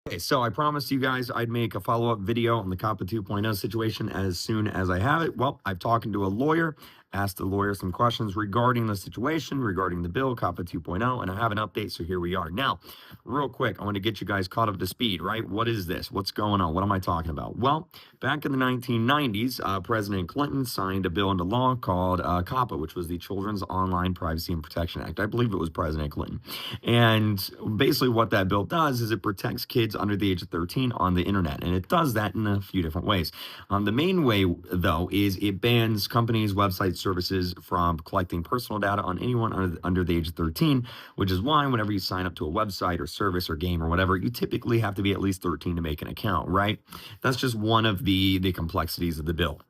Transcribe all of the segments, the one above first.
Okay, so I promised you guys I'd make a follow-up video on the COPPA 2.0 situation as soon as I have it. Well, I've talked to a lawyer, asked the lawyer some questions regarding the situation, regarding the bill, COPPA 2.0, and I have an update, so here we are. Now, real quick, I want to get you guys caught up to speed, right? What is this? What's going on? What am I talking about? Well, back in the 1990s, President Clinton signed a bill into law called COPPA, which was the Children's Online Privacy and Protection Act. I believe it was President Clinton. And basically what that bill does is it protects kids under the age of 13 on the internet. And it does that in a few different ways. The main way, though, is it bans companies, website services from collecting personal data on anyone under the age of 13, which is why whenever you sign up to a website or service or game or whatever, you typically have to be at least 13 to make an account, right? That's just one of the complexities of the bill.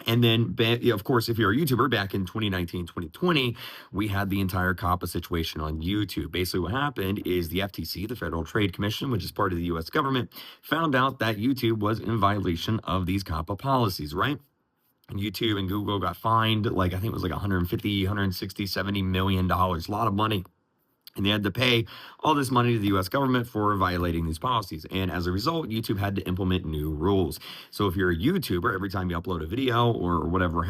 And then, of course, if you're a YouTuber, back in 2019, 2020, we had the entire COPPA situation on YouTube. Basically, what happened is the FTC, the Federal Trade Commission, which is part of the US government, found out that YouTube was in violation of these COPPA policies, right? And YouTube and Google got fined, like, I think it was like 150, 160, $70 million, a lot of money. And they had to pay all this money to the US government for violating these policies. And as a result, YouTube had to implement new rules. So if you're a YouTuber, every time you upload a video or whatever,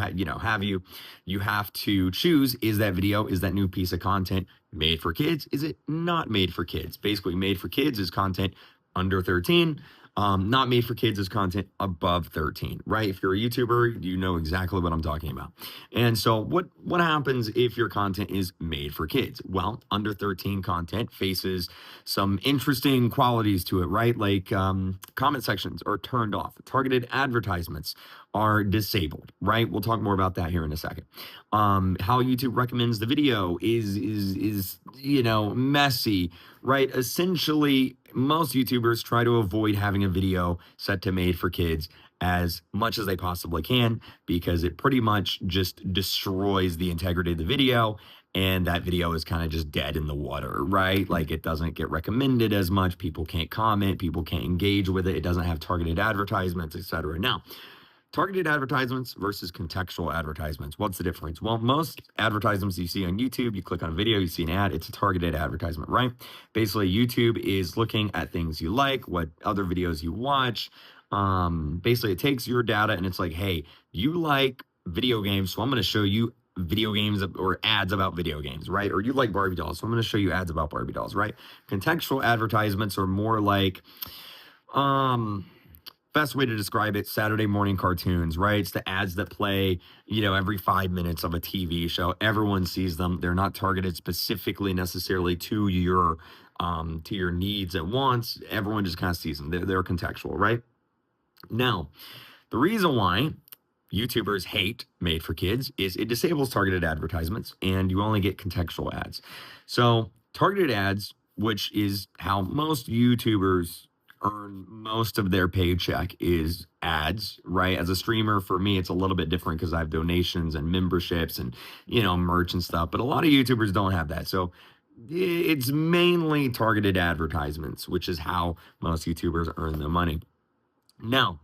you have to choose, is that video, is that new piece of content made for kids? Is it not made for kids? Basically, made for kids is content under 13. Not made for kids is content above 13, right? If you're a YouTuber, you know exactly what I'm talking about. And so what happens if your content is made for kids? Well, under 13 content faces some interesting qualities to it, right? Like comment sections are turned off. Targeted advertisements are disabled, right? We'll talk more about that here in a second. How YouTube recommends the video is messy, right? Essentially, most YouTubers try to avoid having a video set to made for kids as much as they possibly can, because it pretty much just destroys the integrity of the video. And that video is kind of just dead in the water, right? Like, it doesn't get recommended as much. People can't comment. People can't engage with it. It doesn't have targeted advertisements, etc. Now, targeted advertisements versus contextual advertisements. What's the difference? Well, most advertisements you see on YouTube, you click on a video, you see an ad, it's a targeted advertisement, right? Basically, YouTube is looking at things you like, what other videos you watch. Basically, it takes your data and it's like, hey, you like video games, so I'm going to show you video games or ads about video games, right? Or you like Barbie dolls, so I'm going to show you ads about Barbie dolls, right? Contextual advertisements are more like, best way to describe it, Saturday morning cartoons, right? It's the ads that play, every 5 minutes of a TV show. Everyone sees them. They're not targeted specifically necessarily to your needs at once. Everyone just kind of sees them. They're contextual, right? Now, the reason why YouTubers hate made for kids is it disables targeted advertisements and you only get contextual ads. So targeted ads, which is how most YouTubers earn most of their paycheck, is ads, right? As a streamer, for me, it's a little bit different because I have donations and memberships and, merch and stuff. But a lot of YouTubers don't have that. So it's mainly targeted advertisements, which is how most YouTubers earn their money. Now,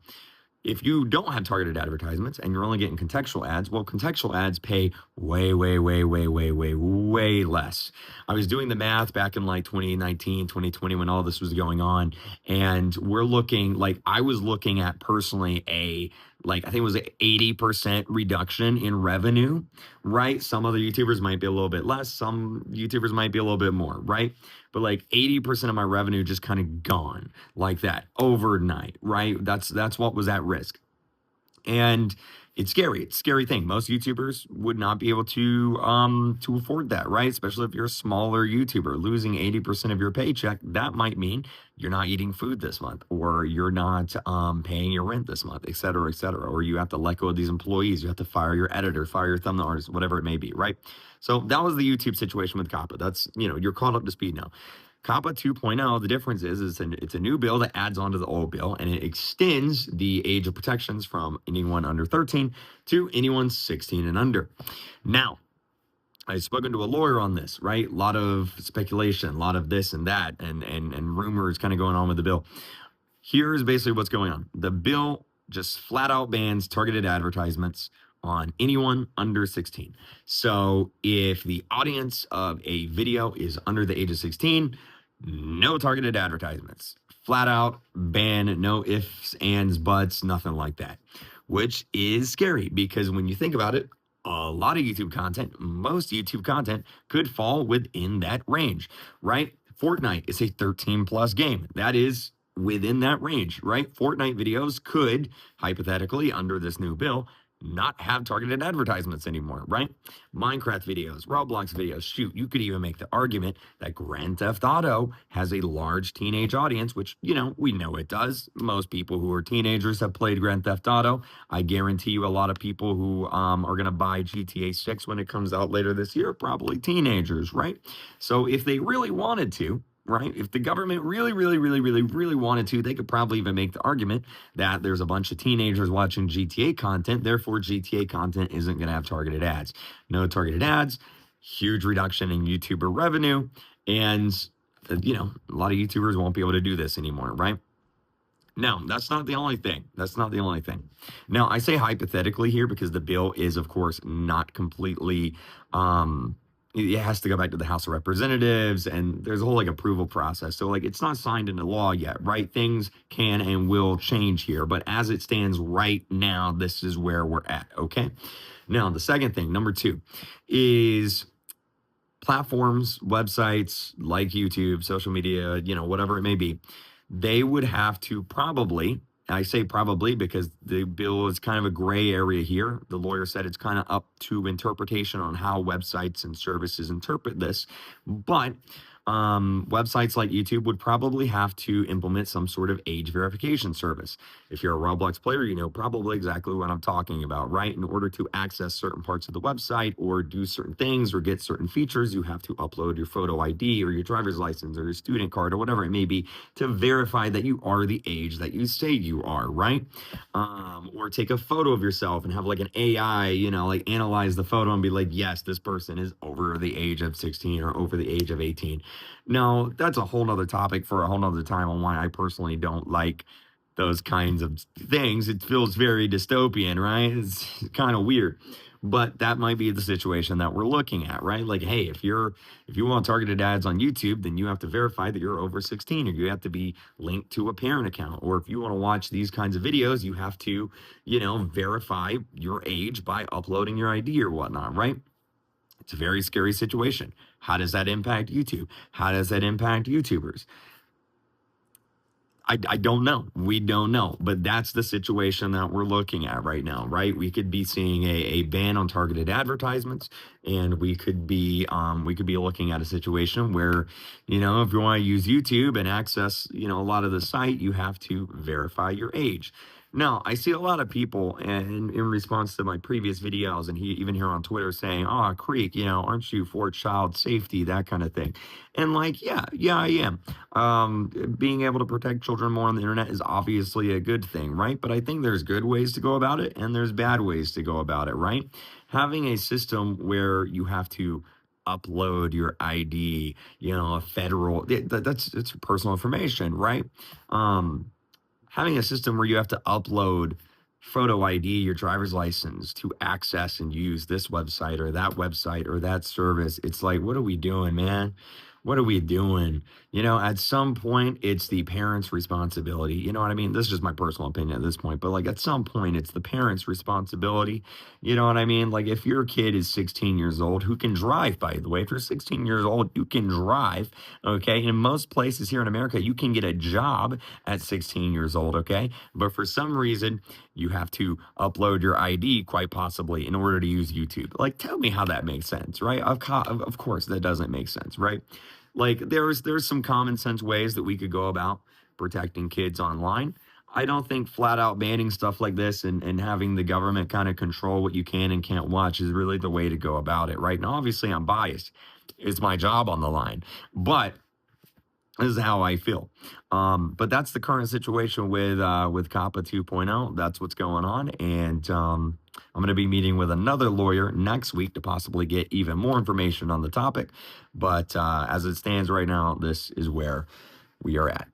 if you don't have targeted advertisements and you're only getting contextual ads, well, contextual ads pay way, way, way, way, way, way, way less. I was doing the math back in like 2019, 2020 when all this was going on. And I was looking at personally I think it was an 80% reduction in revenue, right? Some other YouTubers might be a little bit less. Some YouTubers might be a little bit more, right? But like 80% of my revenue just kind of gone like that overnight, right? That's what was at risk. And it's scary. It's a scary thing. Most YouTubers would not be able to afford that, right? Especially if you're a smaller YouTuber. Losing 80% of your paycheck, that might mean you're not eating food this month, or you're not paying your rent this month, et cetera, or you have to let go of these employees. You have to fire your editor, fire your thumbnail artist, whatever it may be, right? So that was the YouTube situation with COPPA. That's, you're caught up to speed now. COPPA 2.0, the difference is it's a new bill that adds on to the old bill, and it extends the age of protections from anyone under 13 to anyone 16 and under. Now, I've spoken to a lawyer on this, right? A lot of speculation, a lot of this and that, and rumors kind of going on with the bill. Here's basically what's going on. The bill just flat out bans targeted advertisements on anyone under 16. So if the audience of a video is under the age of 16, no targeted advertisements. Flat out ban, no ifs, ands, buts, nothing like that, which is scary because when you think about it, a lot of YouTube content, most YouTube content could fall within that range, right? Fortnite is a 13 plus game. That is within that range, right? Fortnite videos could hypothetically, under this new bill, not have targeted advertisements anymore, right? Minecraft videos, Roblox videos. Shoot, you could even make the argument that Grand Theft Auto has a large teenage audience, which, we know it does. Most people who are teenagers have played Grand Theft Auto. I guarantee you a lot of people who are going to buy GTA 6 when it comes out later this year, probably teenagers, right? So if they really wanted to, right? If the government really, really, really, really, really wanted to, they could probably even make the argument that there's a bunch of teenagers watching GTA content. Therefore, GTA content isn't going to have targeted ads. No targeted ads, huge reduction in YouTuber revenue. And, a lot of YouTubers won't be able to do this anymore, right? No, that's not the only thing. That's not the only thing. Now, I say hypothetically here because the bill is, of course, not completely. It has to go back to the House of Representatives, and there's a whole approval process. So it's not signed into law yet, right? Things can and will change here, but as it stands right now, this is where we're at. Okay. Now, the second thing, number 2, is platforms, websites like YouTube, social media, whatever it may be, they would have to probably, I say probably because the bill is kind of a gray area here. The lawyer said it's kind of up to interpretation on how websites and services interpret this. But websites like YouTube would probably have to implement some sort of age verification service. If you're a Roblox player, you know probably exactly what I'm talking about, right? In order to access certain parts of the website or do certain things or get certain features, you have to upload your photo ID or your driver's license or your student card or whatever it may be to verify that you are the age that you say you are, right? Or take a photo of yourself and have an AI, analyze the photo and be like, yes, this person is over the age of 16 or over the age of 18. No, that's a whole nother topic for a whole nother time on why I personally don't like those kinds of things. It feels very dystopian, right? It's kind of weird. But that might be the situation that we're looking at, right? Hey, if you want targeted ads on YouTube, then you have to verify that you're over 16 or you have to be linked to a parent account. Or if you want to watch these kinds of videos, you have to, verify your age by uploading your ID or whatnot, right? It's a very scary situation. How does that impact YouTube? How does that impact YouTubers? I don't know. We don't know. But that's the situation that we're looking at right now, right? We could be seeing a ban on targeted advertisements, and we could be looking at a situation where, if you want to use YouTube and access, a lot of the site, you have to verify your age. Now, I see a lot of people in response to my previous videos and even here on Twitter saying, oh, Kreek, aren't you for child safety, that kind of thing. And yeah, I am. Being able to protect children more on the internet is obviously a good thing, right? But I think there's good ways to go about it and there's bad ways to go about it, right? Having a system where you have to upload your ID, a federal, that's personal information, right? Having a system where you have to upload photo ID, your driver's license to access and use this website or that service. It's what are we doing, man? What are we doing? At some point, it's the parents' responsibility. You know what I mean? This is just my personal opinion at this point, but at some point, it's the parents' responsibility. You know what I mean? If your kid is 16 years old, who can drive, by the way, if you're 16 years old, you can drive, okay? In most places here in America, you can get a job at 16 years old, okay? But for some reason, you have to upload your ID, quite possibly, in order to use YouTube. Tell me how that makes sense, right? Of course, that doesn't make sense, right? There's some common sense ways that we could go about protecting kids online. I don't think flat out banning stuff like this and having the government kind of control what you can and can't watch is really the way to go about it, right? Now, obviously, I'm biased. It's my job on the line. But this is how I feel. But that's the current situation with C.O.P.P.A 2.0. That's what's going on. And I'm going to be meeting with another lawyer next week to possibly get even more information on the topic. But as it stands right now, this is where we are at.